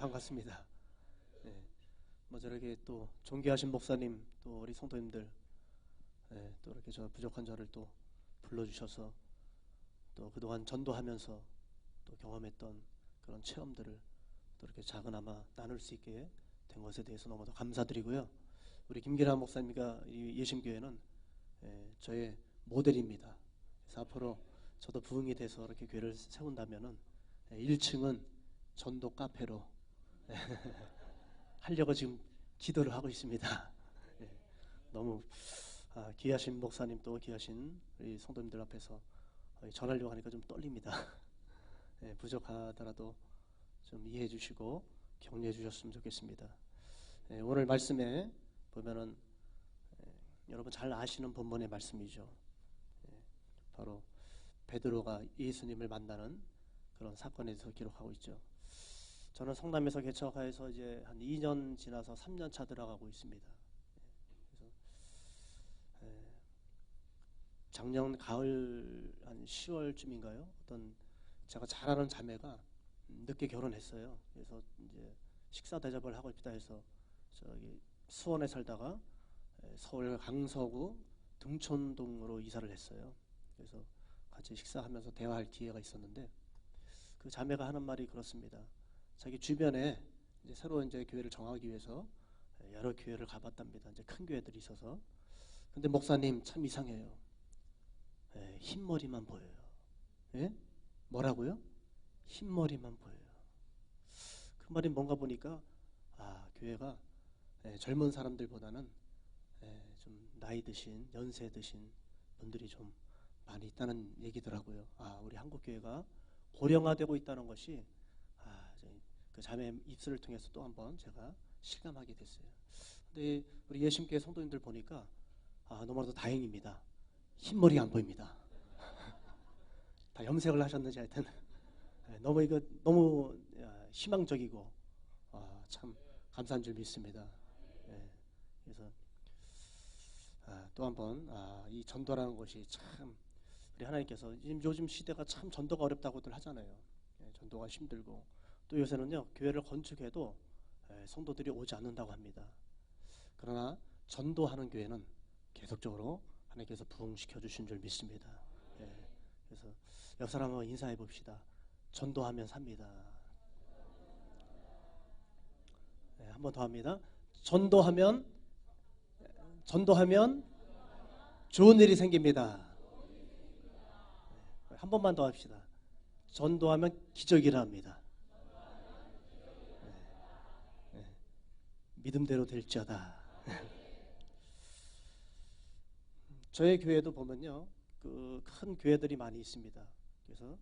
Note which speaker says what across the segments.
Speaker 1: 반갑습니다. 예, 뭐 저렇게 또 존귀하신 목사님 또 우리 성도님들 또 이렇게 저 부족한 저를 또 불러주셔서 또 그동안 전도하면서 또 경험했던 그런 체험들을 또 이렇게 작은아마 나눌 수 있게 된 것에 대해서 너무도 감사드리고요. 우리 김기란 목사님과 이 예심교회는 저의 모델입니다. 그래서 앞으로 저도 부흥이 돼서 이렇게 교회를 세운다면은 1층은 전도 카페로 하려고 지금 기도를 하고 있습니다. 너무 귀하신 목사님 또 귀하신 우리 성도님들 앞에서 전하려고 하니까 좀 떨립니다. 부족하더라도 좀 이해해 주시고 격려해 주셨으면 좋겠습니다. 오늘 말씀에 보면은 여러분 잘 아시는 본문의 말씀이죠. 바로 베드로가 예수님을 만나는 그런 사건에 대해서 기록하고 있죠. 저는 성남에서 개척하여서 이제 한 2년 지나서 3년 차 들어가고 있습니다. 그래서 작년 가을 한 10월쯤인가요? 어떤 제가 잘 아는 자매가 늦게 결혼했어요. 그래서 이제 식사 대접을 하고 싶다 해서 저기 수원에 살다가 서울 강서구 등촌동으로 이사를 했어요. 그래서 같이 식사하면서 대화할 기회가 있었는데 그 자매가 하는 말이 그렇습니다. 자기 주변에 이제 새로 이제 교회를 정하기 위해서 여러 교회를 가봤답니다. 이제 큰 교회들이 있어서. 근데 목사님 참 이상해요. 흰머리만 보여요. 예? 뭐라고요? 흰머리만 보여요. 그 말이 뭔가 보니까 교회가 젊은 사람들보다는 좀 나이 드신 연세 드신 분들이 좀 많이 있다는 얘기더라고요. 우리 한국 교회가 고령화되고 있다는 것이 그 자매 입술을 통해서 또 한번 제가 실감하게 됐어요. 근데 우리 예심교회 성도님들 보니까 너무나도 다행입니다. 흰머리가 안 보입니다. 다 염색을 하셨는지 하여튼 너무 희망적이고 참 감사한 줄 믿습니다. 그래서 또 한번 이 전도라는 것이 참 우리 하나님께서 요즘 시대가 참 전도가 어렵다고들 하잖아요. 전도가 힘들고 또 요새는요 교회를 건축해도 성도들이 오지 않는다고 합니다. 그러나 전도하는 교회는 계속적으로 하나님께서 부흥시켜 주신 줄 믿습니다. 그래서 옆 사람 한번 인사해 봅시다. 전도하면 삽니다. 한 번 더 합니다. 전도하면 좋은 일이 생깁니다. 한 번만 더 합시다. 전도하면 기적이 일어납니다. 믿음대로 될지어다. 저희 교회도 보면요, 그 큰 교회들이 많이 있습니다. 그래서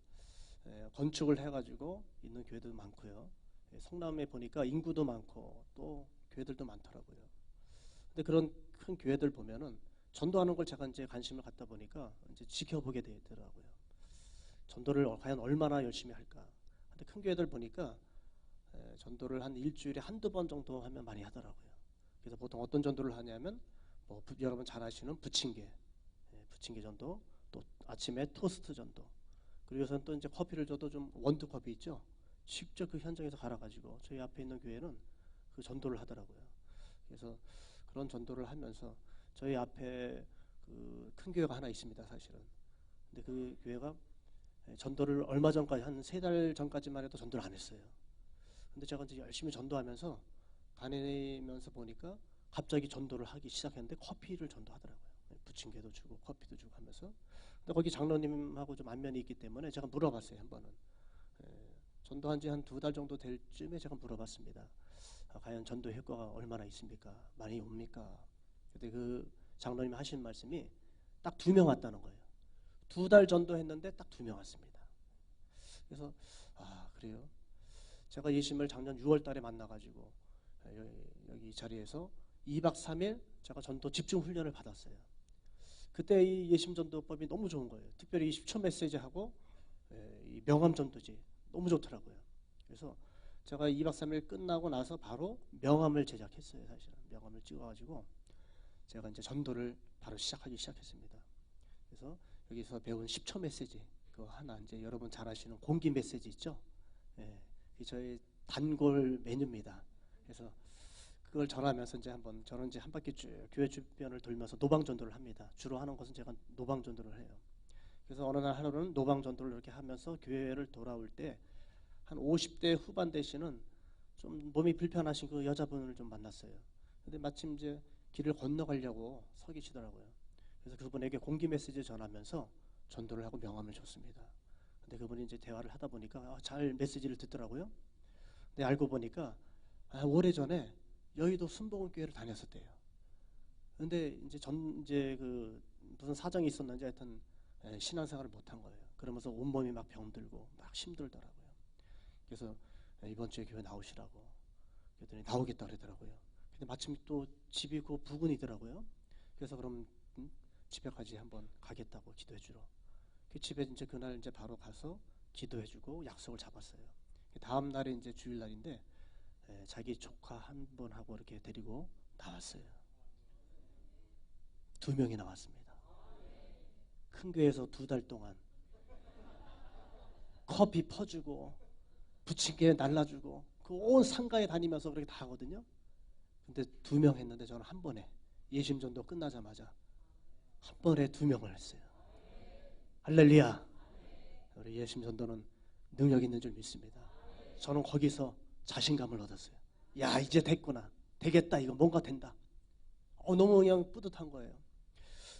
Speaker 1: 건축을 해가지고 있는 교회도 많고요. 성남에 보니까 인구도 많고 또 교회들도 많더라고요. 근데 그런 큰 교회들 보면은 전도하는 걸 제가 이제 관심을 갖다 보니까 이제 지켜보게 되더라고요. 전도를 과연 얼마나 열심히 할까. 근데 큰 교회들 보니까 전도를 한 일주일에 한두 번 정도 하면 많이 하더라고요. 그래서 보통 어떤 전도를 하냐면 여러분 잘 아시는 부침개 전도, 또 아침에 토스트 전도, 그리고 요새는 또 이제 커피를 줘도 좀 원두커피 있죠. 직접 그 현장에서 갈아가지고 저희 앞에 있는 교회는 그 전도를 하더라고요. 그래서 그런 전도를 하면서 저희 앞에 그 큰 교회가 하나 있습니다, 사실은. 근데 그 교회가 전도를 얼마 전까지 한 3달 전까지만 해도 전도를 안 했어요. 근데 제가 이제 열심히 전도하면서 다니면서 보니까 갑자기 전도를 하기 시작했는데 커피를 전도하더라고요. 부침개도 주고 커피도 주고 하면서. 근데 거기 장로님하고 좀 안면이 있기 때문에 제가 물어봤어요, 한 번은. 전도한 지 한 2달 정도 될 쯤에 제가 물어봤습니다. 과연 전도 효과가 얼마나 있습니까? 많이 옵니까? 근데 그 장로님이 하신 말씀이 딱 2명 왔다는 거예요. 2달 전도했는데 딱 2명 왔습니다. 그래서 그래요. 제가 예심을 작년 6월 달에 만나가지고 여기 자리에서 2박 3일 제가 전도 집중 훈련을 받았어요. 그때 이 예심 전도법이 너무 좋은 거예요. 특별히 10초 메시지하고 이 명함 전도지 너무 좋더라고요. 그래서 제가 2박 3일 끝나고 나서 바로 명함을 제작했어요. 사실은 명함을 찍어가지고 제가 이제 전도를 바로 시작하기 시작했습니다. 그래서 여기서 배운 10초 메시지 그거 하나 이제 여러분 잘 아시는 공기 메시지 있죠? 저희 단골 메뉴입니다. 그래서 그걸 전하면서 이제 저는 이제 한 바퀴 쭉 교회 주변을 돌면서 노방 전도를 합니다. 주로 하는 것은 제가 노방 전도를 해요. 그래서 어느 날 하루는 노방 전도를 이렇게 하면서 교회를 돌아올 때 한 50대 후반 되시는 좀 몸이 불편하신 그 여자분을 좀 만났어요. 근데 마침 이제 길을 건너가려고 서 계시더라고요. 그래서 그분에게 공기 메시지 전하면서 전도를 하고 명함을 줬습니다. 근데 그분이 이제 대화를 하다 보니까 잘 메시지를 듣더라고요. 근데 알고 보니까 오래전에 여의도 순복음교회를 다녔었대요. 근데 이제 그 무슨 사정이 있었는지 하여튼 신앙생활을 못한 거예요. 그러면서 온몸이 막 병들고 막 힘들더라고요. 그래서 이번 주에 교회 나오시라고 그랬더니 나오겠다 그러더라고요. 근데 마침 또 집이 그 부근이더라고요. 그래서 그럼 집에까지 한번 가겠다고 기도해 주러. 그 집에 이제 그날 이제 바로 가서 기도해 주고 약속을 잡았어요. 다음 날이 이제 주일날인데 자기 조카 한 분하고 이렇게 데리고 나왔어요. 2명이 나왔습니다. 큰 교회에서 2달 동안 커피 퍼주고 부침개 날라주고 그 온 상가에 다니면서 그렇게 다 하거든요. 근데 2명 했는데 저는 한 번에 예심전도 끝나자마자 한 번에 2명을 했어요. 할렐루야. 우리 예심전도는 능력 있는 줄 믿습니다. 저는 거기서 자신감을 얻었어요. 야, 이제 됐구나. 되겠다. 이거 뭔가 된다. 너무 그냥 뿌듯한 거예요.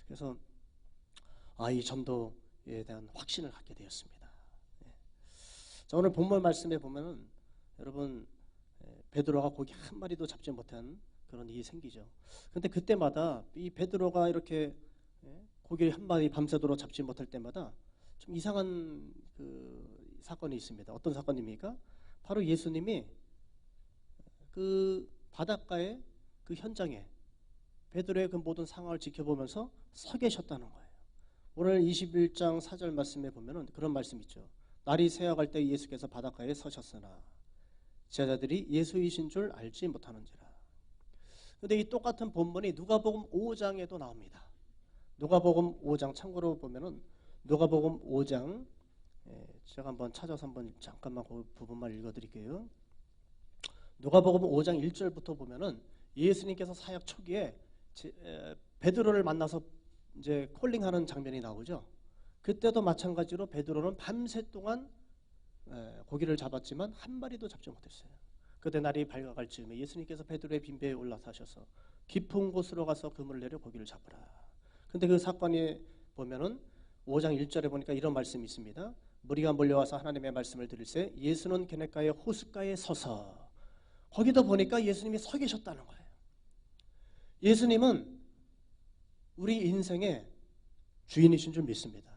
Speaker 1: 그래서 이 전도에 대한 확신을 갖게 되었습니다. 자, 오늘 본문 말씀에 보면은 여러분 베드로가 고기 한 마리도 잡지 못한 그런 일이 생기죠. 그런데 그때마다 이 베드로가 이렇게 고기 한 마리 밤새도록 잡지 못할 때마다 좀 이상한 그 사건이 있습니다. 어떤 사건입니까? 바로 예수님이 그 바닷가에 그 현장에 베드로의 그 모든 상황을 지켜보면서 서 계셨다는 거예요. 오늘 21장 4절 말씀에 보면은 그런 말씀 있죠. 날이 새어갈 때 예수께서 바닷가에 서셨으나 제자들이 예수이신 줄 알지 못하는지라. 그런데 이 똑같은 본문이 누가복음 5장에도 나옵니다. 누가복음 5장 참고로 보면은 누가복음 5장 제가 한번 찾아서 한번 잠깐만 그 부분만 읽어드릴게요. 누가복음 5장 1절부터 보면은 예수님께서 사역 초기에 베드로를 만나서 이제 콜링하는 장면이 나오죠. 그때도 마찬가지로 베드로는 밤새 동안 고기를 잡았지만 한 마리도 잡지 못했어요. 그때 날이 밝아갈 즈음에 예수님께서 베드로의 빈배에 올라타셔서 깊은 곳으로 가서 그물을 내려 고기를 잡으라. 근데 그 사건이 보면은 5장 1절에 보니까 이런 말씀이 있습니다. 무리가 몰려와서 하나님의 말씀을 들을새 예수는 게네가의 호숫가에 서서 거기도 보니까 예수님이 서 계셨다는 거예요. 예수님은 우리 인생의 주인이신 줄 믿습니다.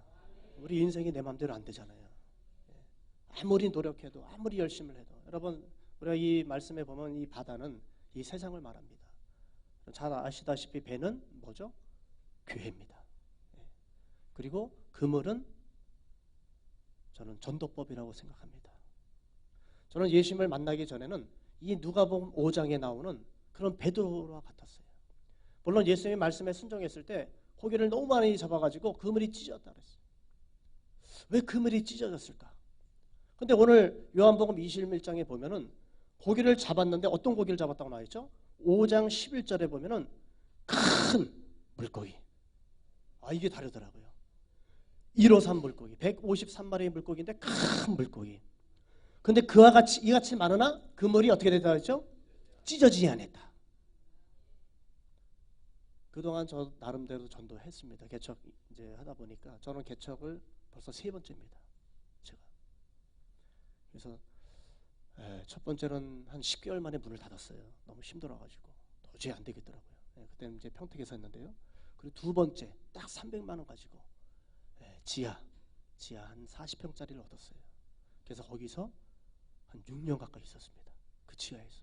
Speaker 1: 우리 인생이 내 마음대로 안 되잖아요. 아무리 노력해도 아무리 열심을 해도 여러분 우리가 이 말씀에 보면 이 바다는 이 세상을 말합니다. 잘 아시다시피 배는 뭐죠? 교회입니다. 그리고 그물은 저는 전도법이라고 생각합니다. 저는 예수님을 만나기 전에는 이 누가복음 5장에 나오는 그런 베드로와 같았어요. 물론 예수님의 말씀에 순종했을 때 고기를 너무 많이 잡아가지고 그물이 찢어졌다 그랬어요. 왜 그물이 찢어졌을까? 근데 오늘 요한복음 21장에 보면은 고기를 잡았는데 어떤 고기를 잡았다고 나와있죠? 5장 11절에 보면은 큰 물고기. 이게 다르더라고요. 153 물고기, 153마리의 물고기인데 큰 물고기. 근데 그와 같이 이같이 많으나 그물이 어떻게 됐다 했죠? 찢어지지 않았다. 그동안 저 나름대로 전도했습니다. 개척 이제 하다 보니까 저는 개척을 벌써 3번째입니다. 제가. 그래서 첫 번째는 한 10개월 만에 문을 닫았어요. 너무 힘들어가지고 도저히 안 되겠더라고요. 그때는 이제 평택에서 했는데요. 그리고 2번째 딱 300만 원 가지고 지하 한 40평짜리를 얻었어요. 그래서 거기서 한 6년 가까이 있었습니다. 그 지하에서.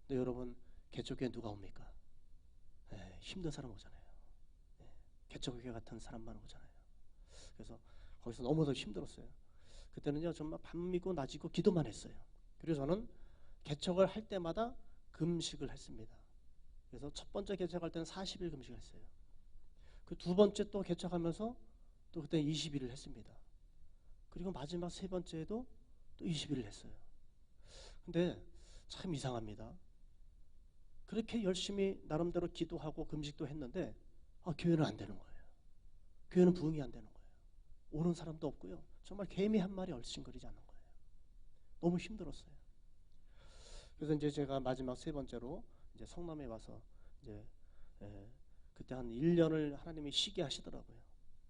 Speaker 1: 근데 여러분 개척교회 누가 옵니까? 힘든 사람 오잖아요. 개척교회 같은 사람만 오잖아요. 그래서 거기서 너무도 힘들었어요. 그때는요 정말 밤이고 낮이고 기도만 했어요. 그리고 저는 개척을 할 때마다 금식을 했습니다. 그래서 첫 번째 개척할 때는 40일 금식을 했어요. 그 2번째 또 개척하면서 또 그때 20일을 했습니다. 그리고 마지막 3번째에도 또 20일을 했어요. 근데 참 이상합니다. 그렇게 열심히 나름대로 기도하고 금식도 했는데 교회는 안 되는 거예요. 교회는 부흥이 안 되는 거예요. 오는 사람도 없고요. 정말 개미 한 마리 얼씬거리지 않는 거예요. 너무 힘들었어요. 그래서 이제 제가 마지막 세 번째로 이제 성남에 와서 이제 그때 한 1년을 하나님이 쉬게 하시더라고요.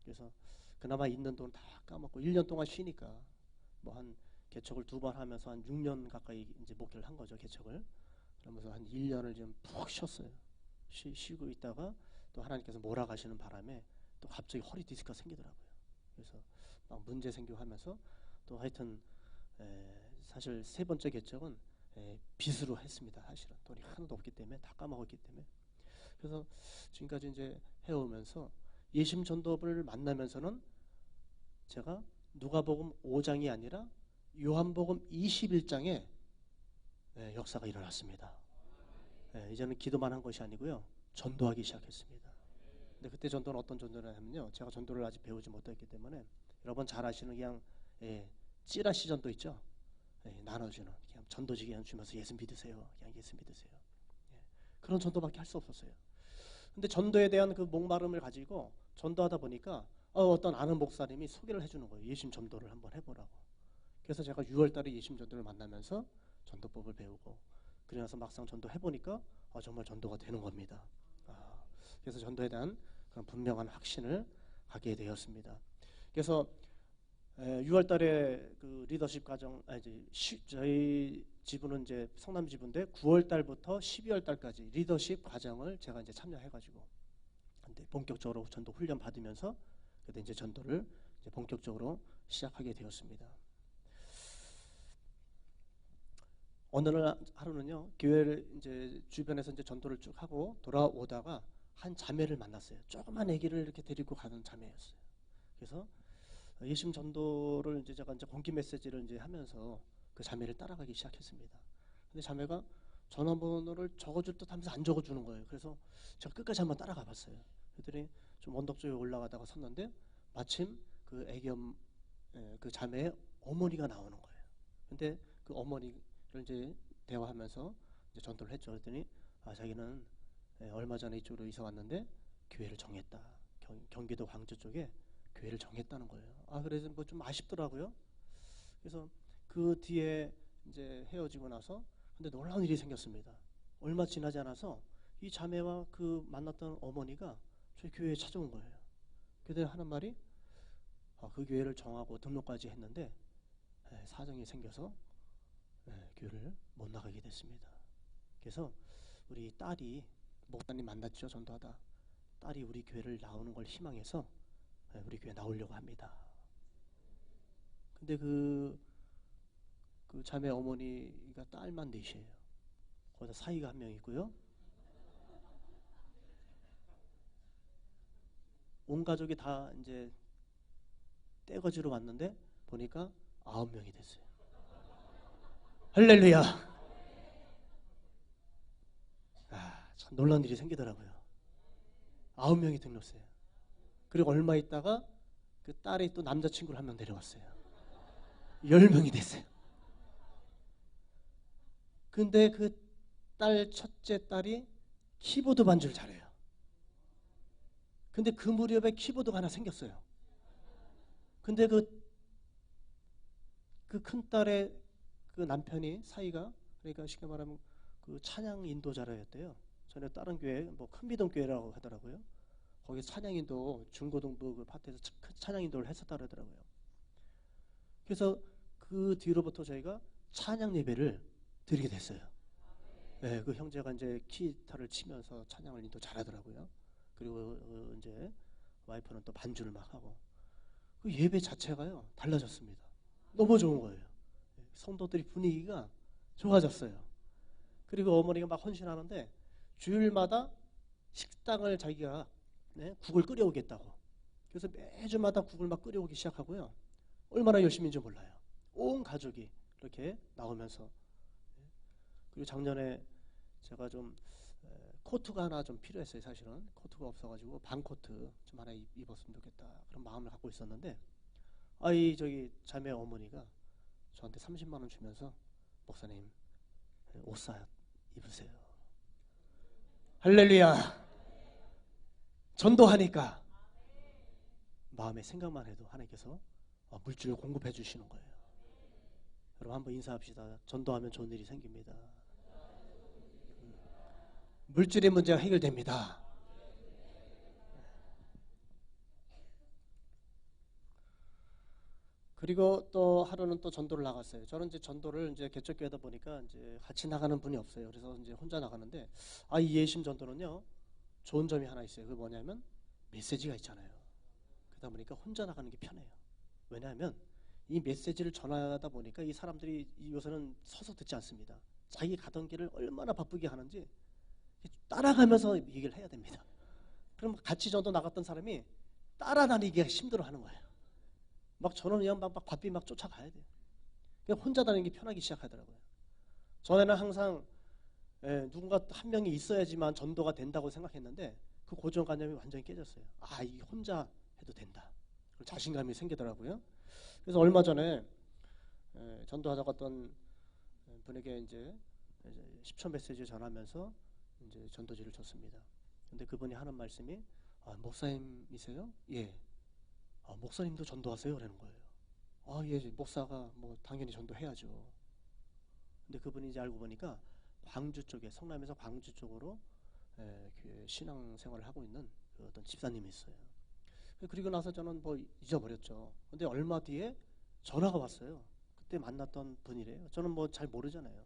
Speaker 1: 그래서 그나마 있는 돈 다 까먹고 1년 동안 쉬니까 뭐 한 개척을 2번 하면서 한 6년 가까이 이제 목회를 한 거죠. 개척을. 그러면서 한 1년을 좀 푹 쉬었어요. 쉬고 있다가 또 하나님께서 몰아가시는 바람에 또 갑자기 허리 디스크가 생기더라고요. 그래서 막 문제 생기고 하면서 또 하여튼 사실 세 번째 개척은 빚으로 했습니다. 사실은 돈이 하나도 없기 때문에 다 까먹었기 때문에. 그래서 지금까지 이제 해오면서 예심 전도부를 만나면서는 제가 누가복음 5장이 아니라 요한복음 21장에 역사가 일어났습니다. 이제는 기도만 한 것이 아니고요, 전도하기 시작했습니다. 근데 그때 전도는 어떤 전도를 하면요, 제가 전도를 아직 배우지 못했기 때문에 여러분 잘 아시는 그냥 찌라시 전도 있죠. 나눠주는 그냥 전도지기 그냥 주면서 예수 믿으세요. 그냥 예수 믿으세요. 그런 전도밖에 할 수 없었어요. 근데 전도에 대한 그 목마름을 가지고 전도하다 보니까 어떤 아는 목사님이 소개를 해주는 거예요. 예심 전도를 한번 해보라고. 그래서 제가 6월달에 예심 전도를 만나면서 전도법을 배우고, 그러면서 막상 전도 해보니까 정말 전도가 되는 겁니다. 그래서 전도에 대한 그런 분명한 확신을 갖게 되었습니다. 그래서 6월달에 그 리더십 과정, 저희 지부는 이제 성남 지부인데 9월달부터 12월달까지 리더십 과정을 제가 이제 참여해가지고 본격적으로 전도 훈련 받으면서 그때 이제 전도를 이제 본격적으로 시작하게 되었습니다. 어느 날 하루는요, 교회를 이제 주변에서 이제 전도를 쭉 하고 돌아오다가 한 자매를 만났어요. 조그만 아기를 이렇게 데리고 가는 자매였어요. 그래서 예심 전도를 이제 제가 이제 공기 메시지를 이제 하면서 그 자매를 따라가기 시작했습니다. 근데 자매가 전화번호를 적어줄 듯 하면서 안 적어주는 거예요. 그래서 제가 끝까지 한번 따라가 봤어요. 그랬더니 좀 언덕 쪽에 올라가다가 섰는데 마침 그 그 자매의 어머니가 나오는 거예요. 근데 그 어머니를 이제 대화하면서 이제 전도를 했죠. 그랬더니 자기는 얼마 전에 이쪽으로 이사 왔는데 교회를 정했다. 경기도 광주 쪽에 교회를 정했다는 거예요. 그래서 뭐 좀 아쉽더라고요. 그래서 그 뒤에 이제 헤어지고 나서 근데 놀라운 일이 생겼습니다. 얼마 지나지 않아서 이 자매와 그 만났던 어머니가 저희 교회에 찾아온 거예요. 그때 하는 말이 그 교회를 정하고 등록까지 했는데 사정이 생겨서 교회를 못 나가게 됐습니다. 그래서 우리 딸이 목사님 만났죠. 전도하다. 딸이 우리 교회를 나오는 걸 희망해서 우리 교회 나오려고 합니다. 근데 그 자매 어머니가 딸만 넷이에요. 거기다 사위가 한 명 있고요. 온 가족이 다 이제 떼거지로 왔는데 보니까 9명이 됐어요. 할렐루야. 참 놀라운 일이 생기더라고요. 9명이 등록했어요. 그리고 얼마 있다가 그 딸이 또 남자친구를 한 명 데려왔어요. 10명이 됐어요. 근데 그 첫째 딸이 키보드 반주를 잘해요. 근데 그 무렵에 키보드가 하나 생겼어요. 근데 그 큰 딸의 그 남편이 사이가, 그러니까 쉽게 말하면 그 찬양 인도자라였대요. 전에 다른 교회 뭐 큰 믿음 교회라고 하더라고요. 거기 찬양 인도 중고등부 그 파트에서 찬양 인도를 했었다 그러더라고요. 그래서 그 뒤로부터 저희가 찬양 예배를 드리게 됐어요. 그 형제가 이제 기타를 치면서 찬양을 인도 잘하더라고요. 그리고 이제 와이프는 또 반주를 막 하고 그 예배 자체가요 달라졌습니다. 너무 좋은 거예요. 성도들이 분위기가 좋아졌어요. 그리고 어머니가 막 헌신하는데 주일마다 식당을 자기가 국을 끓여오겠다고. 그래서 매주마다 국을 막 끓여오기 시작하고요. 얼마나 열심인지 몰라요. 온 가족이 이렇게 나오면서. 그리고 작년에 제가 좀 코트가 하나 좀 필요했어요. 사실은 코트가 없어가지고 방 코트 좀 하나 입었으면 좋겠다 그런 마음을 갖고 있었는데 저기 자매 어머니가 저한테 30만 원 주면서 목사님 옷 입으세요. 할렐루야. 전도하니까 마음의 생각만 해도 하나님께서 물질을 공급해 주시는 거예요. 여러분 한번 인사합시다. 전도하면 좋은 일이 생깁니다. 물질의 문제가 해결됩니다. 그리고 또 하루는 또 전도를 나갔어요. 저는 이제 전도를 이제 개척교회다 보니까 이제 같이 나가는 분이 없어요. 그래서 이제 혼자 나가는데 이 예심 전도는요 좋은 점이 하나 있어요. 그게 뭐냐면 메시지가 있잖아요. 그러다 보니까 혼자 나가는 게 편해요. 왜냐하면 이 메시지를 전하다 보니까 이 사람들이 요새는 서서 듣지 않습니다. 자기 가던 길을 얼마나 바쁘게 하는지 따라가면서 얘기를 해야 됩니다. 그럼 같이 전도 나갔던 사람이 따라다니기가 힘들어하는 거예요. 막 저는 그냥 막 바삐 막 쫓아가야 돼요. 그냥 혼자 다니는 게 편하기 시작하더라고요. 전에는 항상 누군가 한 명이 있어야지만 전도가 된다고 생각했는데 그 고정관념이 완전히 깨졌어요. 이 혼자 해도 된다. 자신감이 생기더라고요. 그래서 얼마 전에 전도하자 갔던 분에게 이제 10초 메시지 전하면서 이제 전도지를 줬습니다. 근데 그분이 하는 말씀이 목사님이세요? 예. 목사님도 전도하세요? 라는 거예요. 예, 목사가 뭐 당연히 전도해야죠. 근데 그분이 이제 알고 보니까 광주 쪽에, 성남에서 광주 쪽으로 신앙생활을 하고 있는 그 어떤 집사님이 있어요. 그리고 나서 저는 뭐 잊어버렸죠. 근데 얼마 뒤에 전화가 왔어요. 그때 만났던 분이래요. 저는 뭐 잘 모르잖아요.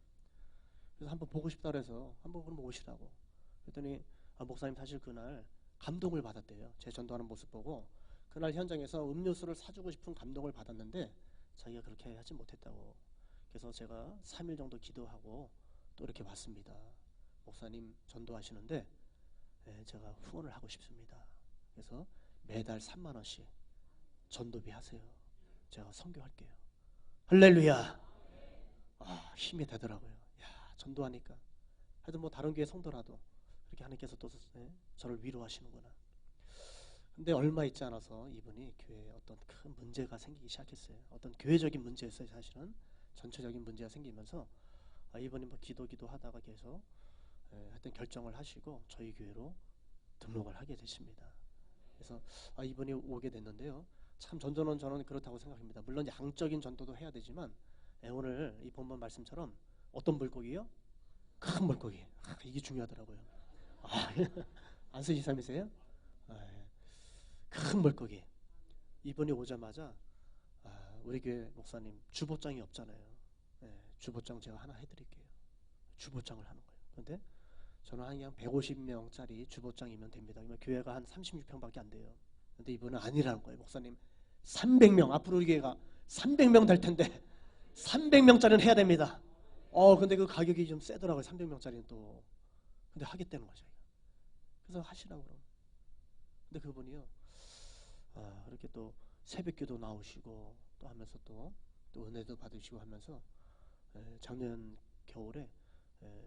Speaker 1: 그래서 한번 보고 싶다 그래서 한번 그럼 오시라고. 그랬더니 목사님 사실 그날 감동을 받았대요. 제 전도하는 모습 보고 그날 현장에서 음료수를 사주고 싶은 감동을 받았는데 자기가 그렇게 하지 못했다고. 그래서 제가 3일 정도 기도하고 또 이렇게 왔습니다. 목사님 전도하시는데 제가 후원을 하고 싶습니다. 그래서 매달 3만 원씩 전도비 하세요. 제가 선교할게요. 할렐루야. 힘이 되더라고요. 전도하니까. 하여튼 뭐 다른 교회 성도라도 그렇게 하나님께서 또 저를 위로하시는구나. 근데 얼마 있지 않아서 이분이 교회에 어떤 큰 문제가 생기기 시작했어요. 어떤 교회적인 문제였어요. 사실은 전체적인 문제가 생기면서 이분이 뭐 기도하다가 계속 하여튼 결정을 하시고 저희 교회로 등록을 하게 되십니다. 그래서 이분이 오게 됐는데요. 참 전도는 저는 그렇다고 생각합니다. 물론 양적인 전도도 해야 되지만 오늘 이 본문 말씀처럼 어떤 물고기요? 큰 물고기. 이게 중요하더라고요. 안수지삼이세요? 큰 물고기. 이분이 오자마자 우리 교회 목사님 주보장이 없잖아요. 주보장 제가 하나 해드릴게요. 주보장을 하는 거예요. 그런데 저는 그냥 150명짜리 주보장이면 됩니다. 그러면 교회가 한 36평밖에 안 돼요. 근데 이분은 아니라는 거예요. 목사님 300명 앞으로 우리 교회가 300명 될 텐데 300명짜리는 해야 됩니다. 근데 그 가격이 좀 세더라고요. 300명짜리는 또. 근데 하겠다는 거죠. 그래서 하시라고 그러고. 근데 그분이요. 그렇게 또 새벽기도 나오시고 또 하면서 또 은혜도 받으시고 하면서 작년 겨울에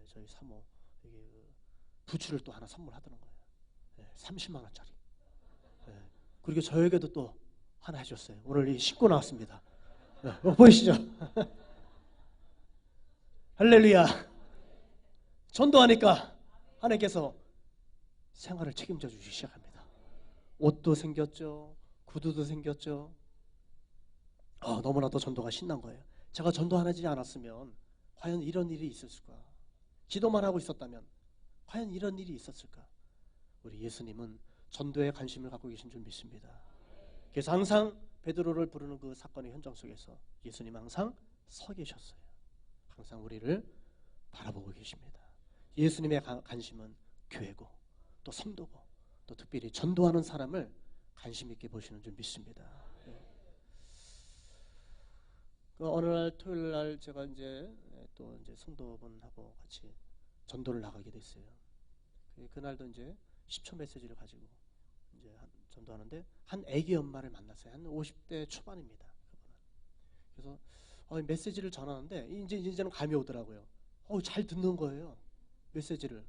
Speaker 1: 저희 사모 이게 부추를 또 하나 선물하더는 거예요. 30만 원짜리. 그리고 저에게도 또 하나 해줬어요. 오늘 신고 나왔습니다. 보이시죠? 할렐루야. 전도하니까 하나님께서 생활을 책임져 주시기 시작합니다. 옷도 생겼죠. 구두도 생겼죠. 너무나도 전도가 신난 거예요. 제가 전도하지 않았으면 과연 이런 일이 있었을까? 기도만 하고 있었다면 과연 이런 일이 있었을까? 우리 예수님은 전도에 관심을 갖고 계신 줄 믿습니다. 그래서 항상 베드로를 부르는 그 사건의 현장 속에서 예수님 항상 서 계셨어요. 항상 우리를 바라보고 계십니다. 예수님의 관심은 교회고 또 성도고 또 특별히 전도하는 사람을 관심 있게 보시는 줄 믿습니다. 어느 날 토요일 날 제가 이제 성도분하고 같이 전도를 나가게 됐어요. 그날도 이제 10초 메시지를 가지고 이제 전도하는데 한 아기 엄마를 만났어요. 한 50대 초반입니다. 그분은. 그래서 메시지를 전하는데 이제는 감이 오더라고요. 잘 듣는 거예요. 메시지를.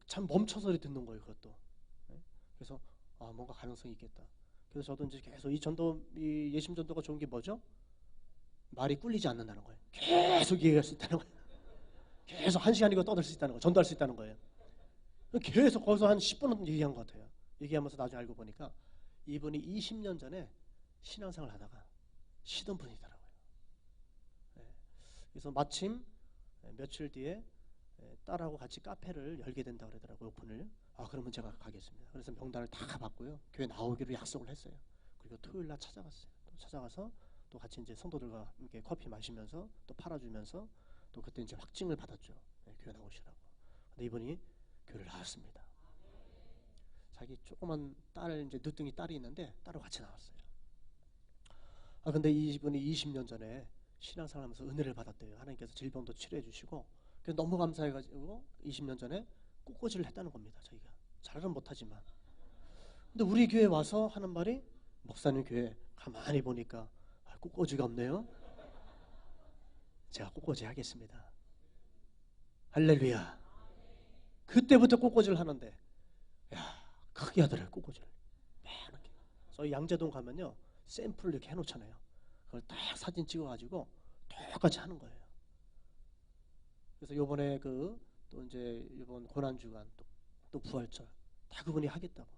Speaker 1: 참 멈춰서 듣는 거예요. 그것도. 그래서 뭔가 가능성이 있겠다. 그래서 저도 이제 계속 이 예심 전도가 좋은 게 뭐죠? 말이 꿀리지 않는다는 거예요. 계속 얘기할 수 있다는 거예요. 계속 1시간이고 떠들 수 있다는 거, 전도할 수 있다는 거예요. 계속 거기서 한 10분은 얘기한 것 같아요. 얘기하면서 나중에 알고 보니까 이분이 20년 전에 신앙생활 하다가 쉬던 분이더라고요. 그래서 마침 며칠 뒤에 딸하고 같이 카페를 열게 된다고 그러더라고요. 오픈을. 그러면 제가 가겠습니다. 그래서 명단을 다 받고요. 교회 나오기로 약속을 했어요. 그리고 토요일 날 찾아갔어요. 또 찾아가서 또 같이 이제 성도들과 함께 커피 마시면서 또 팔아주면서 또 그때 이제 확증을 받았죠. 교회 나오시라고. 근데 이분이 교회를 나왔습니다. 자기 조그만 딸, 이제 늦둥이 딸이 있는데 딸과 같이 나왔어요. 근데 이분이 20년 전에 신앙생활하면서 은혜를 받았대요. 하나님께서 질병도 치료해 주시고, 그래서 너무 감사해가지고 20년 전에 꽃꽂이를 했다는 겁니다. 저희가 잘은 못하지만. 근데 우리 교회 와서 하는 말이, 목사님 교회 가만히 보니까 꽃꽂이가 없네요. 제가 꽃꽂이 하겠습니다. 할렐루야. 그때부터 꽃꽂이를 하는데, 크게 하더래요. 꽃꽂이를. 이렇게. 저희 양재동 가면요, 샘플을 이렇게 해놓잖아요. 그걸 딱 사진 찍어가지고 똑같이 하는 거예요. 그래서 요번에 또 이제 이번 고난주간 또 부활절 다 그분이 하겠다고.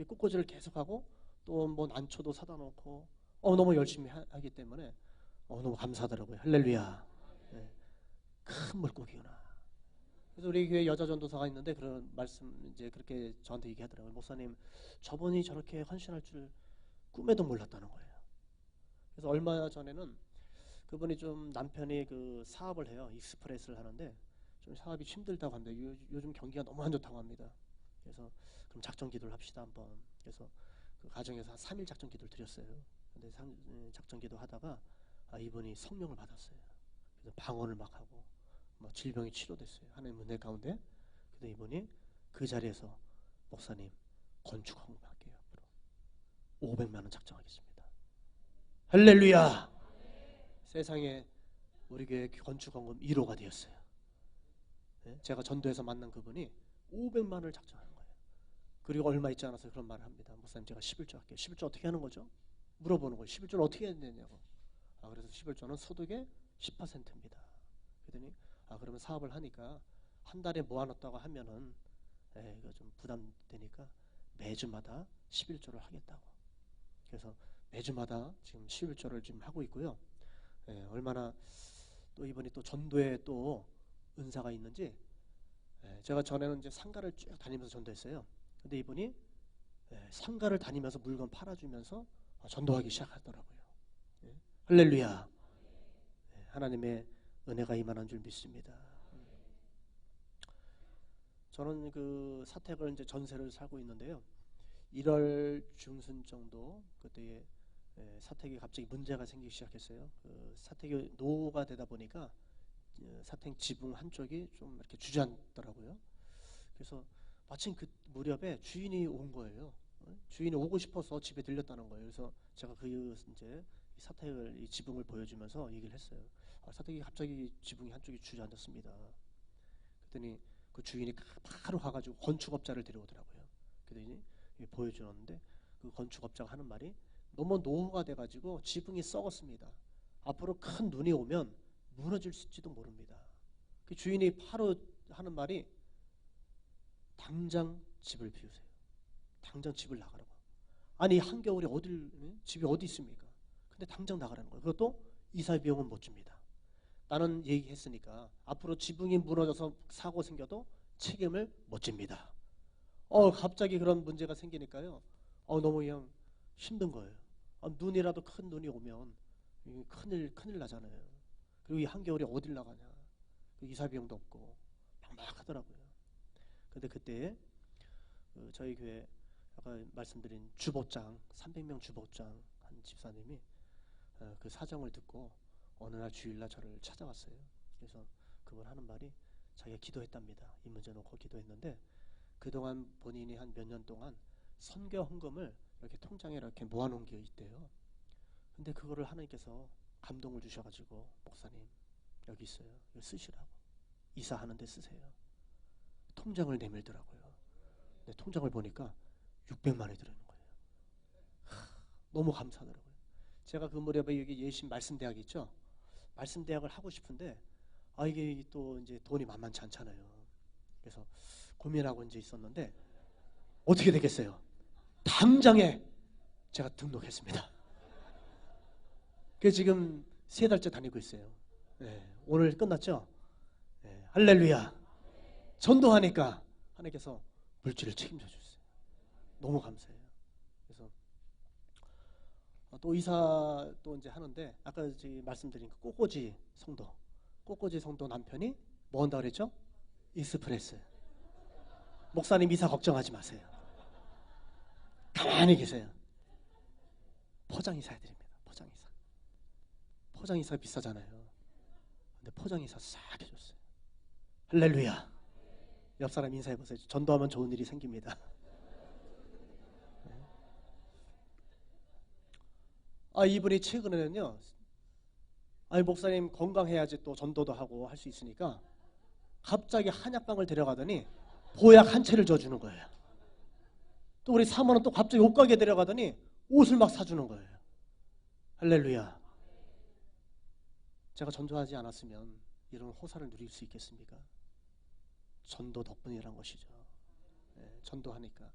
Speaker 1: 꽃꽂이를 계속하고 또 뭐 난초도 사다 놓고 너무 열심히 하기 때문에 너무 감사하더라고요. 할렐루야. 네. 큰 물고기구나. 그래서 우리 교회 여자 전도사가 있는데 그런 말씀 이제 그렇게 저한테 얘기하더라고요. 목사님, 저분이 저렇게 헌신할 줄 꿈에도 몰랐다는 거예요. 그래서 얼마 전에는 그분이 좀 남편이 그 사업을 해요. 익스프레스를 하는데 좀 사업이 힘들다고 합니다. 요즘 경기가 너무 안 좋다고 합니다. 그래서 그럼 작전 기도를 합시다 한번. 그래서 그 가정에서 한 3일 작전 기도를 드렸어요. 근데 작전 기도 하다가 이분이 성령을 받았어요. 그래서 방언을 막 하고 뭐 질병이 치료됐어요. 하나님 은혜 가운데. 근데 이분이 그 자리에서 목사님 건축 헌금할게요. 앞으로 500만 원 작정하겠습니다. 할렐루야. 세상에 우리 교회 건축 헌금 1호가 되었어요. 제가 전도에서 만난 그분이 500만 원을 작정하는 거예요. 그리고 얼마 있지 않아서 그런 말을 합니다. 목사님, 제가 11조 할게요. 11조 어떻게 하는 거죠? 물어보는 거예요. 11조를 어떻게 해야 되냐고. 그래서 11조는 소득의 10%입니다. 그랬더니 그러면 사업을 하니까 한 달에 모아놨다고 하면은 이거 좀 부담되니까 매주마다 11조를 하겠다고. 그래서 매주마다 지금 11조를 지금 하고 있고요. 얼마나 또 이분이 또 전도에 또 은사가 있는지, 제가 전에는 이제 상가를 쭉 다니면서 전도했어요. 근데 이분이 상가를 다니면서 물건 팔아주면서 전도하기 시작하더라고요. 할렐루야. 하나님의 은혜가 임하는 줄 믿습니다. 저는 그 사택을 이제 전세를 살고 있는데요. 1월 중순 정도 그때에 사택이 갑자기 문제가 생기기 시작했어요. 그 사택이 노후가 되다 보니까 사택 지붕 한쪽이 좀 이렇게 주저앉더라고요. 그래서 마침 그 무렵에 주인이 온 거예요. 주인이 오고 싶어서 집에 들렸다는 거예요. 그래서 제가 그 이제 사택을, 이 지붕을 보여주면서 얘기를 했어요. 사택이 갑자기 지붕이 한쪽이 주저앉았습니다. 그랬더니 그 주인이 바로 가가지고 건축업자를 데려오더라고요. 그랬더니 보여주는데 그 건축업자가 하는 말이, 너무 노후가 돼가지고 지붕이 썩었습니다. 앞으로 큰 눈이 오면 무너질지도 모릅니다. 그 주인이 바로 하는 말이, 당장 집을 비우세요. 당장 집을 나가라고. 아니 한겨울에 집이 어디 있습니까? 근데 당장 나가라는 거예요. 그것도 이사 비용은 못 줍니다. 나는 얘기했으니까 앞으로 지붕이 무너져서 사고 생겨도 책임을 못 집니다. 갑자기 그런 문제가 생기니까요. 너무 그냥 힘든 거예요. 눈이라도 큰 눈이 오면 큰일 나잖아요. 그리고 이 한겨울에 어딜 나가냐. 이사 비용도 없고 막막하더라고요. 근데 그때 저희 교회 아까 말씀드린 주보장, 300명 주보장 한 집사님이 그 사정을 듣고 어느 날 주일날 저를 찾아왔어요. 그래서 그분 하는 말이, 자기가 기도했답니다. 이 문제 놓고 기도했는데 그동안 본인이 한 몇 년 동안 선교 헌금을 이렇게 통장에 이렇게 모아놓은 게 있대요. 근데 그거를 하나님께서 감동을 주셔가지고, 목사님 여기 있어요. 이거 쓰시라고. 이사하는데 쓰세요. 통장을 내밀더라고요. 근데 통장을 보니까 600만 원이 들어있는 거예요. 너무 감사하더라고요. 제가 그 무렵에 여기 예신 말씀대학 있죠. 말씀대학을 하고 싶은데 이게 또 이제 돈이 만만치 않잖아요. 그래서 고민하고 이제 있었는데 어떻게 되겠어요? 당장에 제가 등록했습니다. 그래서 지금 3달째 다니고 있어요. 네, 오늘 끝났죠? 네, 할렐루야. 전도하니까 하나님께서 물질을 책임져 주셨어요. 너무 감사해요. 그래서 또 이사 또 이제 하는데 아까 말씀드린 그 꼬꼬지 성도 남편이 뭐 한다고 그랬죠? 익스프레스. 목사님 이사 걱정하지 마세요. 가만히 계세요. 포장이사 해드립니다. 포장이사 비싸잖아요. 근데 포장이사 싹 해줬어요. 할렐루야. 옆 사람 인사해보세요. 전도하면 좋은 일이 생깁니다. 이분이 최근에는요, 목사님 건강해야지 또 전도도 하고 할 수 있으니까 갑자기 한약방을 데려가더니 보약 한 채를 줘주는 거예요. 또 우리 사모는 또 갑자기 옷가게 데려가더니 옷을 막 사주는 거예요. 할렐루야. 제가 전도하지 않았으면 이런 호사를 누릴 수 있겠습니까? 전도 덕분이란 것이죠. 네, 전도하니까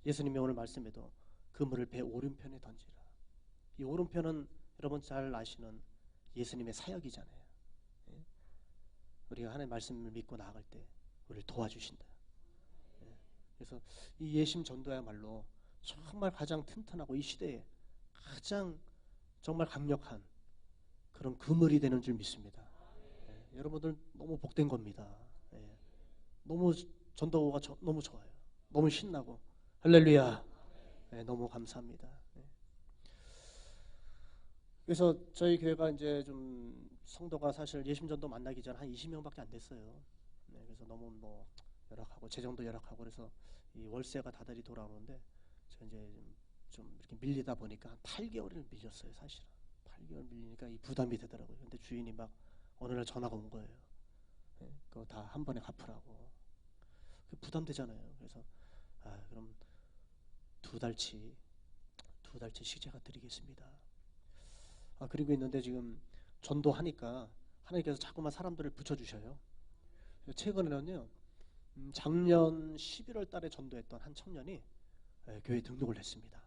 Speaker 1: 예수님이 오늘 말씀에도 그물을 배 오른편에 던지라. 이 오른편은 여러분 잘 아시는 예수님의 사역이잖아요. 네? 우리가 하나님의 말씀을 믿고 나아갈 때 우리를 도와주신다. 네? 그래서 이 예심 전도야말로 정말 가장 튼튼하고 이 시대에 가장 정말 강력한 그런 그물이 되는 줄 믿습니다. 네? 여러분들 너무 복된 겁니다. 네? 너무 전도가 너무 좋아요. 너무 신나고 할렐루야. 네, 너무 감사합니다. 네. 그래서 저희 교회가 이제 좀 성도가 사실 예심전도 만나기 전 한 20명밖에 안 됐어요. 네, 그래서 너무 뭐 열악하고 재정도 열악하고 그래서 이 월세가 다달이 돌아오는데 제가 이제 좀 이렇게 밀리다 보니까 한 8개월을 밀렸어요. 사실은 8개월 밀리니까 이 부담이 되더라고요. 근데 주인이 막 어느 날 전화가 온 거예요. 네, 그거 다 한 번에 갚으라고. 부담되잖아요. 그래서 그럼 두 달치 시제가 드리겠습니다. 그리고 있는데 지금 전도하니까 하나님께서 자꾸만 사람들을 붙여주셔요. 최근에는요, 작년 11월 달에 전도했던 한 청년이 교회에 등록을 했습니다.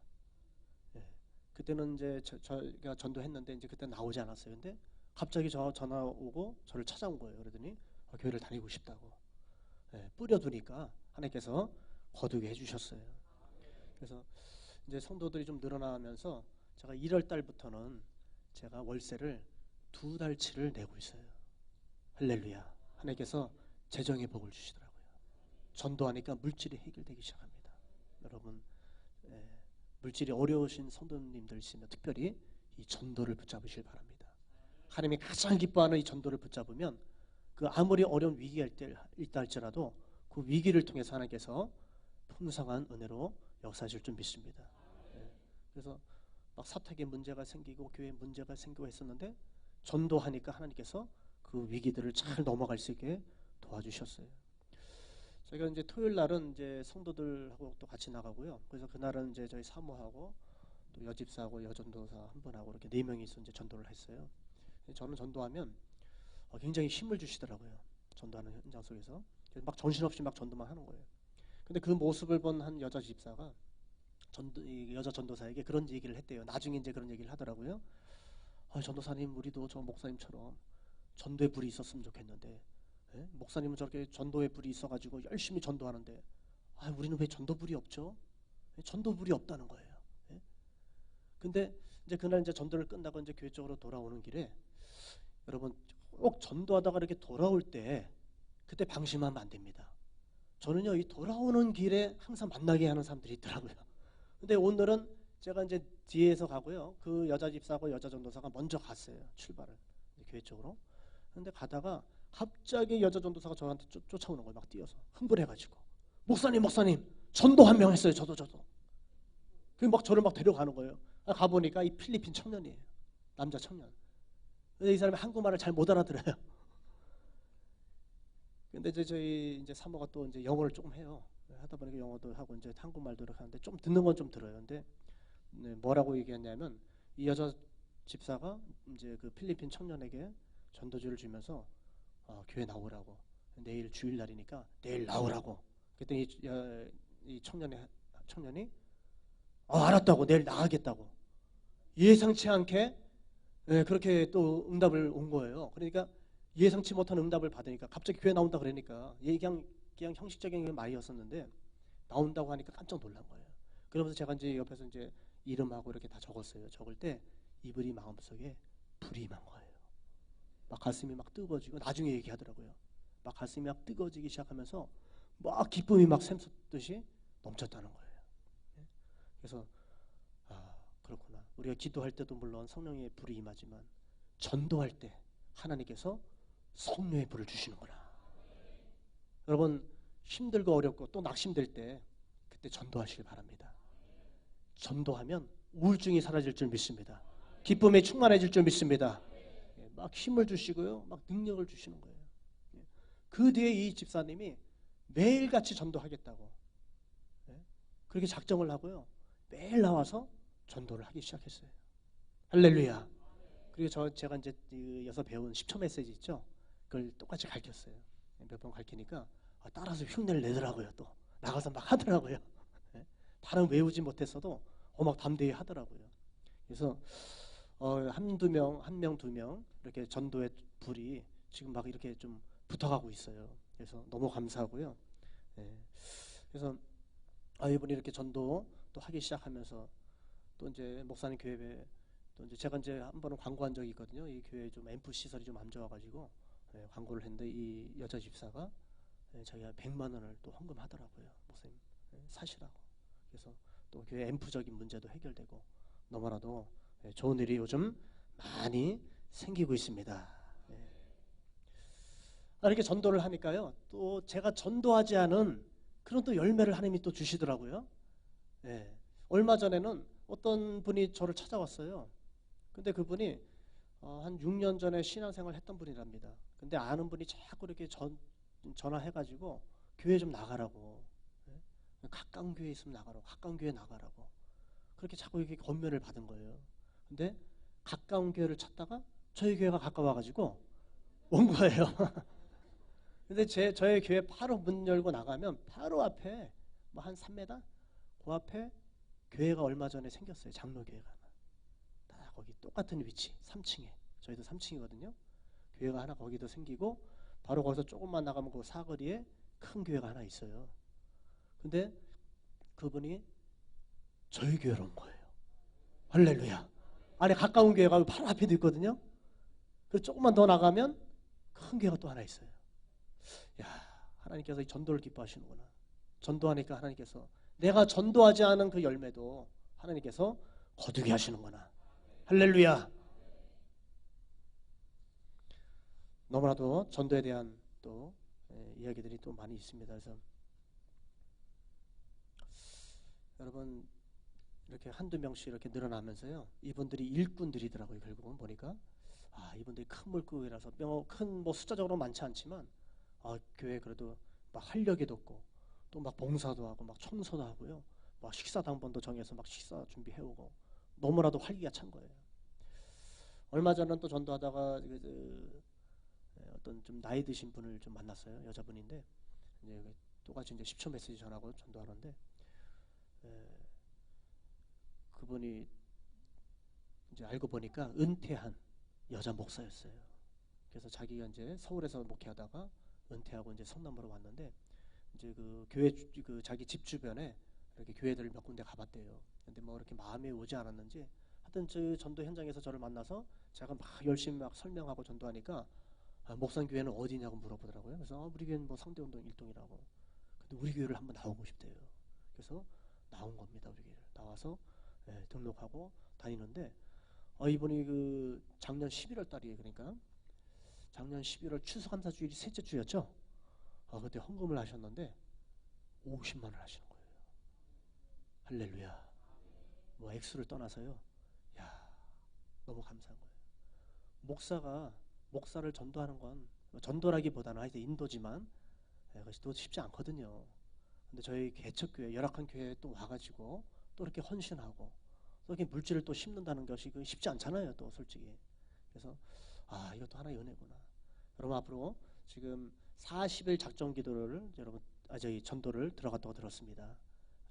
Speaker 1: 그때는 이제 저희가 전도했는데 이제 그때 나오지 않았어요. 근데 갑자기 전화 오고 저를 찾아온 거예요. 그러더니 교회를 다니고 싶다고. 뿌려두니까 하나님께서 거두게 해주셨어요. 그래서 이제 성도들이 좀 늘어나면서 제가 1월 달부터는 제가 월세를 2달치를 내고 있어요. 할렐루야. 하나님께서 재정의 복을 주시더라고요. 전도하니까 물질이 해결되기 시작합니다. 여러분 물질이 어려우신 성도님들 있으면 특별히 이 전도를 붙잡으실 바랍니다. 하나님이 가장 기뻐하는 이 전도를 붙잡으면 그 아무리 어려운 위기가 있다 할지라도 그 위기를 통해서 하나님께서 풍성한 은혜로 역사하실 줄 믿습니다. 그래서 막 사택에 문제가 생기고 교회에 문제가 생기고 했었는데 전도하니까 하나님께서 그 위기들을 잘 넘어갈 수 있게 도와주셨어요. 저희가 이제 토요일 날은 이제 성도들하고 또 같이 나가고요. 그래서 그날은 이제 저희 사모하고 또 여집사하고 여전도사 한 분하고 이렇게 4명이서 이제 전도를 했어요. 저는 전도하면 굉장히 힘을 주시더라고요. 전도하는 현장 속에서 막 정신없이 막 전도만 하는 거예요. 근데 그 모습을 본 한 여자 집사가 여자 전도사에게 그런 얘기를 했대요. 나중에 이제 그런 얘기를 하더라고요. 전도사님, 우리도 저 목사님처럼 전도의 불이 있었으면 좋겠는데, 목사님은 저렇게 전도의 불이 있어가지고 열심히 전도하는데, 우리는 왜 전도불이 없죠? 전도불이 없다는 거예요. 근데 이제 그날 이제 전도를 끝나고 이제 교회 쪽으로 돌아오는 길에 여러분 꼭 전도하다가 이렇게 돌아올 때 그때 방심하면 안 됩니다. 저는요 이 돌아오는 길에 항상 만나게 하는 사람들이 있더라고요. 근데 오늘은 제가 이제 뒤에서 가고요. 그 여자 집사하고 여자 전도사가 먼저 갔어요. 출발을 교회 쪽으로. 근데 가다가 갑자기 여자 전도사가 저한테 쫓아오는 거예요. 막 뛰어서 흥분해가지고 목사님 전도 한 명 했어요. 저도. 그 막 저를 막 데려가는 거예요. 가보니까 이 필리핀 청년이에요. 남자 청년. 근데 이 사람이 한국말을 잘 못 알아들어요. 근데 이제 저희 이제 사모가 또 이제 영어를 조금 해요. 하다 보니까 영어도 하고 이제 한국말도 이렇게 하는데 좀 듣는 건 좀 들어요. 근데 뭐라고 얘기했냐면 이 여자 집사가 이제 그 필리핀 청년에게 전도지를 주면서 교회 나오라고. 내일 주일날이니까 내일 나오라고. 그랬더니 이 청년이 알았다고, 내일 나가겠다고. 예상치 않게 그렇게 또 응답을 온 거예요. 그러니까 예상치 못한 응답을 받으니까 갑자기 교회 나온다 그러니까 그냥 형식적인 말이었었는데 나온다고 하니까 깜짝 놀란 거예요. 그러면서 제가 이제 옆에서 이제 이름하고 이렇게 다 적었어요. 적을 때 이분이 마음속에 불이 임한 거예요. 막 가슴이 막 뜨거워지고, 나중에 얘기하더라고요. 막 가슴이 막 뜨거워지기 시작하면서 막 기쁨이 막 샘솟듯이 넘쳤다는 거예요. 그래서 그렇구나. 우리가 기도할 때도 물론 성령의 불이 임하지만 전도할 때 하나님께서 성령의 불을 주시는구나. 여러분, 힘들고 어렵고 또 낙심될 때 그때 전도하시길 바랍니다. 전도하면 우울증이 사라질 줄 믿습니다. 기쁨에 충만해질 줄 믿습니다. 막 힘을 주시고요, 막 능력을 주시는 거예요. 그 뒤에 이 집사님이 매일같이 전도하겠다고 그렇게 작정을 하고요, 매일 나와서 전도를 하기 시작했어요. 할렐루야. 그리고 제가 이제 이어서 배운 10초 메시지 있죠? 그걸 똑같이 가르쳤어요. 몇 번 가르치니까 따라서 흉내를 내더라고요. 또 나가서 막 하더라고요. 다른 외우지 못했어도 막 담대히 하더라고요. 그래서 한두 명, 한 명, 두 명 이렇게 전도의 불이 지금 막 이렇게 좀 붙어가고 있어요. 그래서 너무 감사하고요. 그래서 이분이 이렇게 전도 또 하기 시작하면서 또 이제 목사님 교회에 또 이제 제가 이제 한 번은 광고한 적이 있거든요. 이 교회 좀 앰프 시설이 좀 안 좋아가지고 광고를 했는데 이 여자 집사가 자기가 100만 원을 또 헌금하더라고요. 목사님 사시라고. 그래서 또 교회 앰프적인 문제도 해결되고 너무나도 좋은 일이 요즘 많이 생기고 있습니다. 이렇게 전도를 하니까요, 또 제가 전도하지 않은 그런 또 열매를 하나님이 또 주시더라고요. 얼마 전에는 어떤 분이 저를 찾아왔어요. 근데 그분이 한 6년 전에 신앙생활 했던 분이랍니다. 근데 아는 분이 자꾸 이렇게 전화해가지고 교회 좀 나가라고, 가까운 교회 있으면 나가라고, 가까운 교회 나가라고 그렇게 자꾸 이렇게 권면을 받은 거예요. 근데 가까운 교회를 찾다가 저희 교회가 가까워가지고 온 거예요. 근데 저희 교회 바로 문 열고 나가면 바로 앞에 뭐 한 3m? 그 앞에 교회가 얼마 전에 생겼어요. 장로교회가. 다 거기 똑같은 위치, 3층에. 저희도 3층이거든요. 교회가 하나 거기도 생기고 바로 거기서 조금만 나가면 그 사거리에 큰 교회가 하나 있어요. 근데 그분이 저희 교회로 온 거예요. 할렐루야. 안에 가까운 교회가 바로 앞에도 있거든요. 그리고 조금만 더 나가면 큰 교회가 또 하나 있어요. 야, 하나님께서 이 전도를 기뻐하시는구나. 전도하니까 하나님께서 내가 전도하지 않은 그 열매도 하나님께서 거두게 하시는구나. 할렐루야. 너무나도 전도에 대한 또 이야기들이 또 많이 있습니다. 그래서 여러분 이렇게 한두 명씩 이렇게 늘어나면서요, 이분들이 일꾼들이더라고요. 결국은 보니까 이분들이 큰 물고기라서 큰 뭐 숫자적으로 많지 않지만 교회 그래도 막 활력이 돋고 또 막 봉사도 하고 막 청소도 하고요, 막 식사 당번도 정해서 막 식사 준비해오고 너무나도 활기가 찬 거예요. 얼마 전에 또 전도하다가 어떤 좀 나이 드신 분을 좀 만났어요. 여자분인데 이제 똑같이 이제 10초 메시지 전하고 전도하는데 그분이 이제 알고 보니까 은퇴한 여자 목사였어요. 그래서 자기가 이제 서울에서 목회하다가 은퇴하고 이제 성남으로 왔는데 이제 그 교회 그 자기 집 주변에 이렇게 교회들을 몇 군데 가봤대요. 근데 뭐 이렇게 마음에 오지 않았는지 하여튼 저 전도 현장에서 저를 만나서 제가 막 열심히 막 설명하고 전도하니까 목산 교회는 어디냐고 물어보더라고요. 그래서 우리 교회는 뭐 상대운동 일동이라고. 근데 우리 교회를 한번 나오고 싶대요. 그래서 나온 겁니다. 우리 교회를 나와서 등록하고 다니는데 이분이 그 작년 11월 달이에요. 그러니까 작년 11월 추수감사주일이 셋째 주였죠. 그때 헌금을 하셨는데 50만 원 하시는 거예요. 할렐루야. 뭐 액수를 떠나서요, 야, 너무 감사한 거예요. 목사를 전도하는 건 전도라기보다는 하여튼 인도지만 그것이 또 쉽지 않거든요. 근데 저희 개척교회, 열악한 교회에 또 와가지고 또 이렇게 헌신하고 또 이렇게 물질을 또 심는다는 것이 쉽지 않잖아요. 또 솔직히. 그래서 이것도 하나의 은혜구나. 여러분 앞으로 지금 40일 작전 기도를 여러분 저희 전도를 들어갔다고 들었습니다.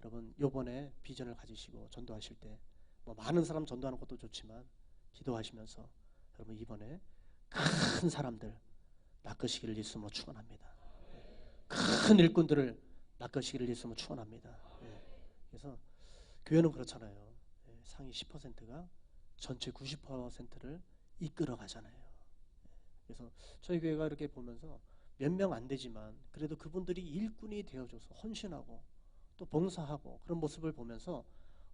Speaker 1: 여러분 요번에 비전을 가지시고 전도하실 때 뭐 많은 사람 전도하는 것도 좋지만 기도하시면서 여러분 이번에 큰 사람들 낚으시기를 예수님으로 축원합니다. 큰 일꾼들을 낚으시기를 예수님으로 축원합니다. 그래서 교회는 그렇잖아요. 상위 10%가 전체 90%를 이끌어 가잖아요. 그래서 저희 교회가 이렇게 보면서 몇 명 안 되지만 그래도 그분들이 일꾼이 되어줘서 헌신하고 또 봉사하고 그런 모습을 보면서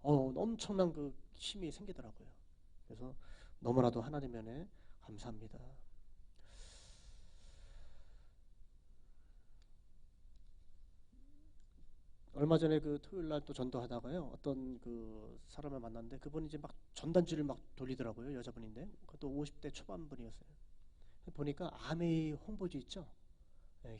Speaker 1: 엄청난 그 힘이 생기더라고요. 그래서 너무나도 하나님 은혜 감사합니다. 얼마 전에 그 토요일 날 또 전도하다가요 어떤 그 사람을 만났는데 그분이 이제 막 전단지를 막 돌리더라고요. 여자분인데 그것도 50대 초반분이었어요. 보니까 아메이 홍보지 있죠.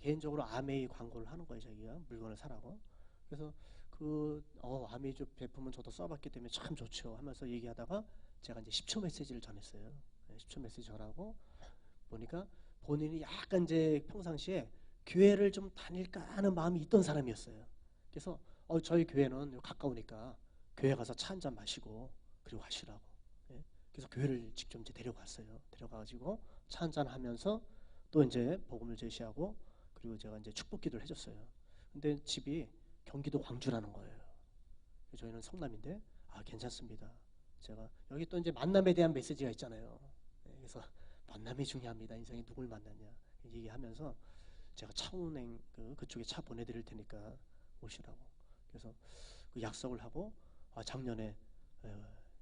Speaker 1: 개인적으로 아메이 광고를 하는 거예요. 자기가 물건을 사라고. 그래서 그 아메이 제품은 저도 써봤기 때문에 참 좋죠 하면서 얘기하다가 제가 이제 10초 메시지를 전했어요. 10초 메시지 전하고 보니까 본인이 약간 이제 평상시에 교회를 좀 다닐까 하는 마음이 있던 사람이었어요. 그래서 저희 교회는 가까우니까 교회 가서 차 한잔 마시고 그리고 가시라고. 그래서 교회를 직접 이제 데려갔어요. 데려가가지고 차 한잔 하면서 또 이제 복음을 제시하고 그리고 제가 이제 축복 기도를 해줬어요. 근데 집이 경기도 광주라는 거예요. 저희는 성남인데 괜찮습니다. 제가 여기 또 이제 만남에 대한 메시지가 있잖아요. 그래서 만남이 중요합니다. 인생에 누굴 만나냐 얘기하면서 제가 차 운행 그쪽에 차 보내드릴 테니까 오시라고. 그래서 그 약속을 하고 작년에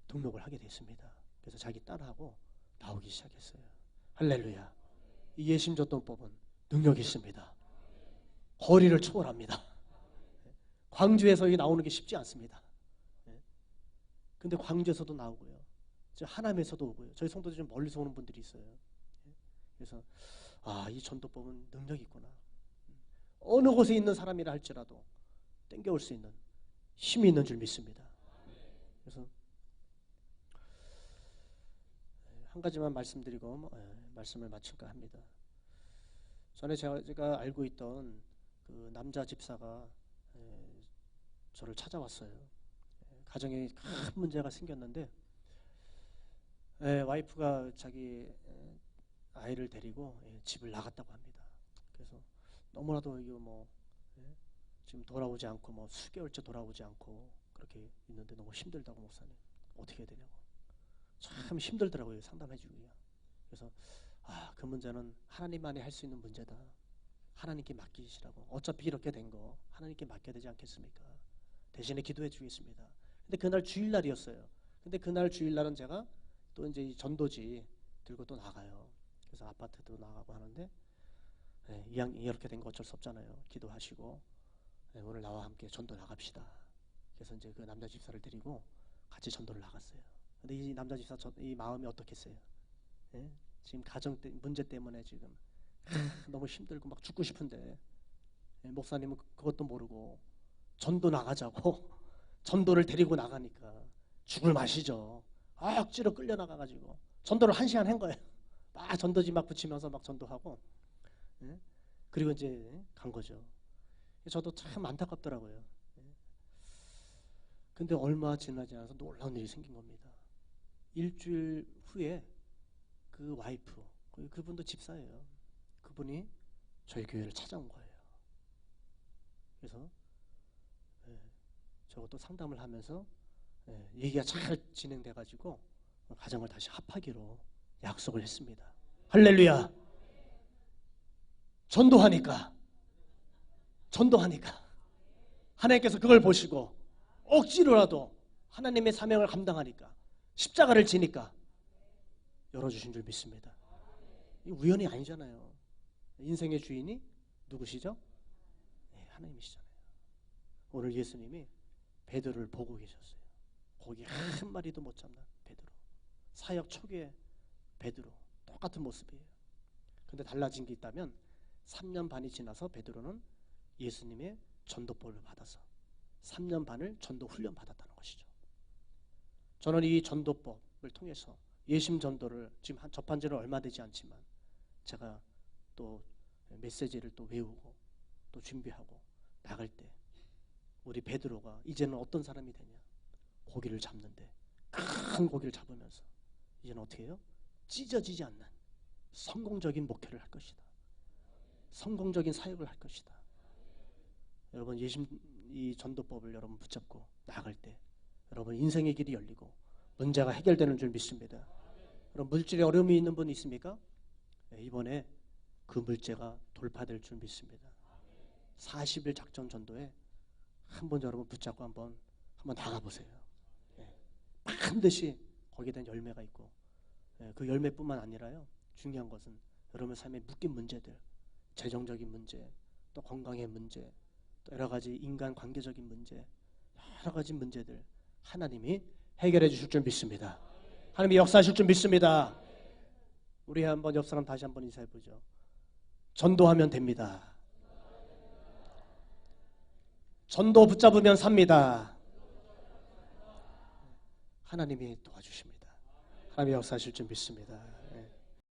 Speaker 1: 등록을 하게 됐습니다. 그래서 자기 딸하고 나오기 시작했어요. 할렐루야. 이 예심전도법은 능력이 있습니다. 거리를 초월합니다. 광주에서 이 나오는 게 쉽지 않습니다. 근데 광주에서도 나오고요. 하남에서도 오고요. 저희 성도들 좀 멀리서 오는 분들이 있어요. 그래서 이 전도법은 능력이 있구나. 어느 곳에 있는 사람이라 할지라도 땡겨올 수 있는 힘이 있는 줄 믿습니다. 그래서 한 가지만 말씀드리고 말씀을 마칠까 합니다. 전에 제가 알고 있던 그 남자 집사가 저를 찾아왔어요. 가정에 큰 문제가 생겼는데 와이프가 자기 아이를 데리고 집을 나갔다고 합니다. 그래서 너무나도 이거 지금 돌아오지 않고 수개월째 돌아오지 않고 그렇게 있는데 너무 힘들다고 목사님 어떻게 해야 되냐고 참 힘들더라고요. 상담해주기가. 그래서 그 문제는 하나님만이 할 수 있는 문제다. 하나님께 맡기시라고. 어차피 이렇게 된 거 하나님께 맡겨야 되지 않겠습니까? 대신에 기도해 주겠습니다. 근데 그날 주일날이었어요. 근데 그날 주일날은 제가 또 이제 이 전도지 들고 또 나가요. 그래서 아파트도 나가고 하는데 이렇게 된 거 어쩔 수 없잖아요. 기도하시고 오늘 나와 함께 전도 나갑시다. 그래서 이제 그 남자 집사를 데리고 같이 전도를 나갔어요. 근데 이 남자 집사 이 마음이 어떻겠어요? 지금 가정 문제 때문에 지금 너무 힘들고 막 죽고 싶은데 목사님은 그것도 모르고 전도 나가자고 전도를 데리고 나가니까 죽을 맛이죠. 억지로 끌려 나가가지고 전도를 1시간 한 거예요. 막 전도지 막 붙이면서 막 전도하고 그리고 이제 간 거죠. 저도 참 안타깝더라고요. 근데 얼마 지나지 않아서 놀라운 일이 생긴 겁니다. 일주일 후에 그 와이프, 그분도 집사예요. 그분이 저희 교회를 찾아온 거예요. 그래서 저것도 상담을 하면서 얘기가 잘 진행돼가지고 가정을 다시 합하기로 약속을 했습니다. 할렐루야. 전도하니까 하나님께서 그걸 보시고 억지로라도 하나님의 사명을 감당하니까 십자가를 지니까 열어주신 줄 믿습니다. 이 우연이 아니잖아요. 인생의 주인이 누구시죠? 하나님이시잖아요. 오늘 예수님이 베드로를 보고 계셨어요. 고기 한 마리도 못 잡는 베드로. 사역 초기에 베드로 똑같은 모습이에요. 근데 달라진 게 있다면 3년 반이 지나서 베드로는 예수님의 전도법을 받아서 3년 반을 전도 훈련 받았다는 것이죠. 저는 이 전도법을 통해서 예심 전도를 지금 접한 지는 얼마 되지 않지만 제가 또 메시지를 또 외우고 또 준비하고 나갈 때 우리 베드로가 이제는 어떤 사람이 되냐? 고기를 잡는데 큰 고기를 잡으면서 이제는 어떻게 해요? 찢어지지 않는 성공적인 목회를 할 것이다. 성공적인 사역을 할 것이다. 여러분 이 전도법을 여러분 붙잡고 나갈 때 여러분 인생의 길이 열리고 문제가 해결되는 줄 믿습니다. 여러분 물질에 어려움이 있는 분 있습니까? 네, 이번에 그 물제가 돌파될 줄 믿습니다. 40일 작전 전도에 한번 여러분 붙잡고 한번 나가보세요. 네, 반드시 거기에 대한 열매가 있고 그 열매뿐만 아니라요. 중요한 것은 여러분 삶에 묶인 문제들, 재정적인 문제, 또 건강의 문제, 또 여러 가지 인간 관계적인 문제, 여러 가지 문제들 하나님이 해결해 주실 줄 믿습니다. 하나님이 역사하실 줄 믿습니다. 우리 한번 옆 사람 다시 한번 인사해 보죠. 전도하면 됩니다. 전도 붙잡으면 삽니다. 하나님이 도와주십니다. 하나님이 역사하실 줄 믿습니다. 네.